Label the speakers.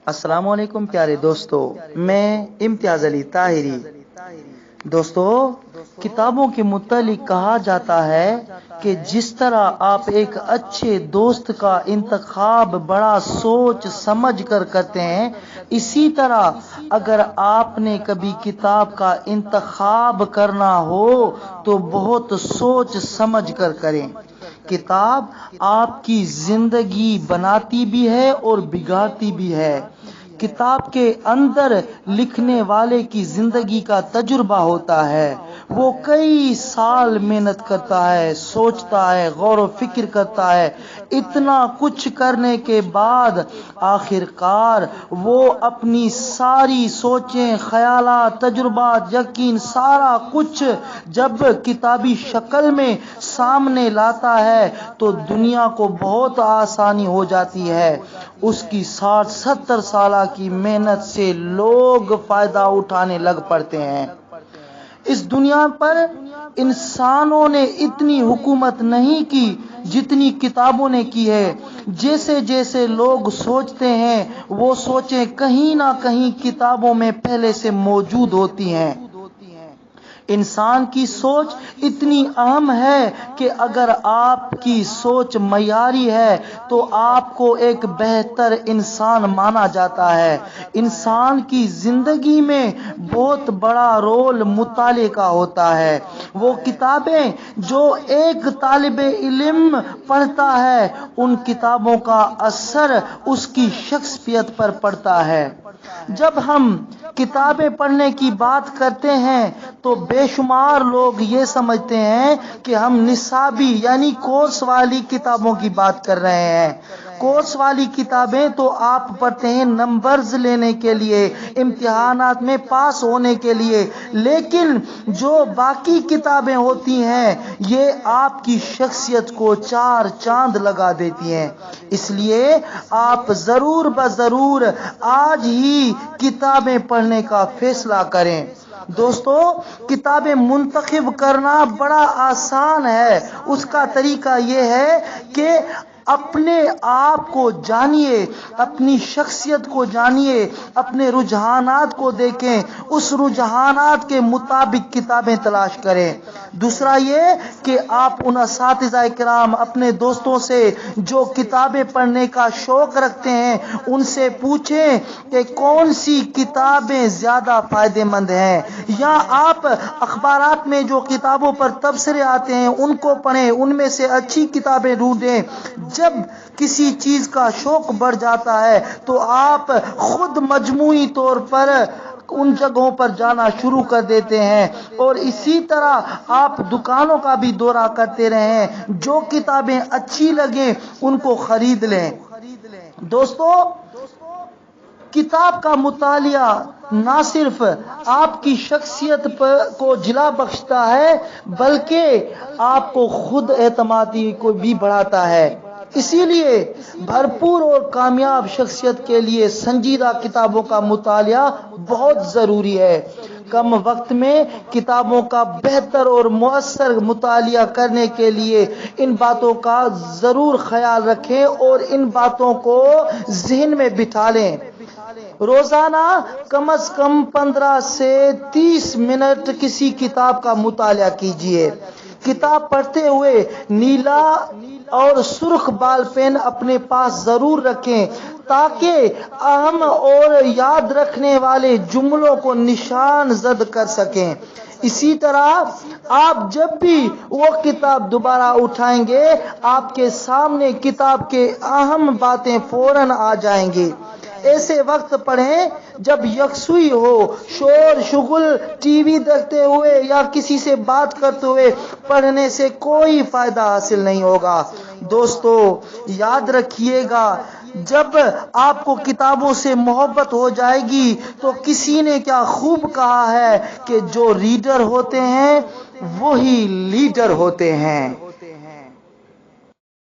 Speaker 1: السلام علیکم پیارے دوستو، میں امتیاز علی طاہری۔ دوستو، کتابوں کے متعلق کہا جاتا ہے کہ جس طرح آپ ایک اچھے دوست کا انتخاب بڑا سوچ سمجھ کر کرتے ہیں، اسی طرح اگر آپ نے کبھی کتاب کا انتخاب کرنا ہو تو بہت سوچ سمجھ کر کریں۔ کتاب آپ کی زندگی بناتی بھی ہے اور بگاڑتی بھی ہے۔ کتاب کے اندر لکھنے والے کی زندگی کا تجربہ ہوتا ہے۔ وہ کئی سال محنت کرتا ہے، سوچتا ہے، غور و فکر کرتا ہے۔ اتنا کچھ کرنے کے بعد آخر کار وہ اپنی ساری سوچیں، خیالات، تجربات، یقین، سارا کچھ جب کتابی شکل میں سامنے لاتا ہے تو دنیا کو بہت آسانی ہو جاتی ہے۔ اس کی 60-70 سالہ کی محنت سے لوگ فائدہ اٹھانے لگ پڑتے ہیں۔ اس دنیا پر انسانوں نے اتنی حکومت نہیں کی جتنی کتابوں نے کی ہے۔ جیسے جیسے لوگ سوچتے ہیں وہ سوچیں کہیں نہ کہیں کتابوں میں پہلے سے موجود ہوتی ہیں۔ انسان کی سوچ اتنی اہم ہے کہ اگر آپ کی سوچ معیاری ہے تو آپ کو ایک بہتر انسان مانا جاتا ہے۔ انسان کی زندگی میں بہت بڑا رول مطالعے کا ہوتا ہے۔ وہ کتابیں جو ایک طالب علم پڑھتا ہے، ان کتابوں کا اثر اس کی شخصیت پر پڑتا ہے۔ جب ہم کتابیں پڑھنے کی بات کرتے ہیں تو بے شمار لوگ یہ سمجھتے ہیں کہ ہم نصابی یعنی کورس والی کتابوں کی بات کر رہے ہیں۔ کورس والی کتابیں تو آپ پڑھتے ہیں نمبرز لینے کے لیے، امتحانات میں پاس ہونے کے لیے، لیکن جو باقی کتابیں ہوتی ہیں یہ آپ کی شخصیت کو چار چاند لگا دیتی ہیں۔ اس لیے آپ ضرور بضرور آج ہی کتابیں پڑھنے کا فیصلہ کریں۔ دوستو، کتابیں منتخب کرنا بڑا آسان ہے۔ اس کا طریقہ یہ ہے کہ اپنے آپ کو جانیے، اپنی شخصیت کو جانیے، اپنے رجحانات کو دیکھیں، اس رجحانات کے مطابق کتابیں تلاش کریں۔ دوسرا یہ کہ آپ ان اساتذہ کرام، اپنے دوستوں سے جو کتابیں پڑھنے کا شوق رکھتے ہیں، ان سے پوچھیں کہ کون سی کتابیں زیادہ فائدہ مند ہیں، یا آپ اخبارات میں جو کتابوں پر تبصرے آتے ہیں ان کو پڑھیں، ان میں سے اچھی کتابیں ڈھونڈیں۔ جب کسی چیز کا شوق بڑھ جاتا ہے تو آپ خود مجموعی طور پر ان جگہوں پر جانا شروع کر دیتے ہیں، اور اسی طرح آپ دکانوں کا بھی دورہ کرتے رہیں، جو کتابیں اچھی لگیں ان کو خرید لیں۔ دوستو، کتاب کا مطالعہ نہ صرف آپ کی شخصیت کو جلا بخشتا ہے بلکہ آپ کو خود اعتمادی کو بھی بڑھاتا ہے۔ اسی لیے بھرپور اور کامیاب شخصیت کے لیے سنجیدہ کتابوں کا مطالعہ بہت ضروری ہے۔ کم وقت میں کتابوں کا بہتر اور مؤثر مطالعہ کرنے کے لیے ان باتوں کا ضرور خیال رکھیں اور ان باتوں کو ذہن میں بٹھا لیں۔ روزانہ کم از کم 15 سے 30 منٹ کسی کتاب کا مطالعہ کیجیے۔ کتاب پڑھتے ہوئے نیلا اور سرخ بال پین اپنے پاس ضرور رکھیں تاکہ اہم اور یاد رکھنے والے جملوں کو نشان زد کر سکیں۔ اسی طرح آپ جب بھی وہ کتاب دوبارہ اٹھائیں گے، آپ کے سامنے کتاب کے اہم باتیں فوراً آ جائیں گی۔ ایسے وقت پڑھیں جب یکسوئی ہو، شور شغل، ٹی وی دیکھتے ہوئے یا کسی سے بات کرتے ہوئے پڑھنے سے کوئی فائدہ حاصل نہیں ہوگا۔ دوستو، یاد رکھیے گا، جب آپ کو کتابوں سے محبت ہو جائے گی تو کسی نے کیا خوب کہا ہے کہ جو ریڈر ہوتے ہیں وہی لیڈر ہوتے ہیں۔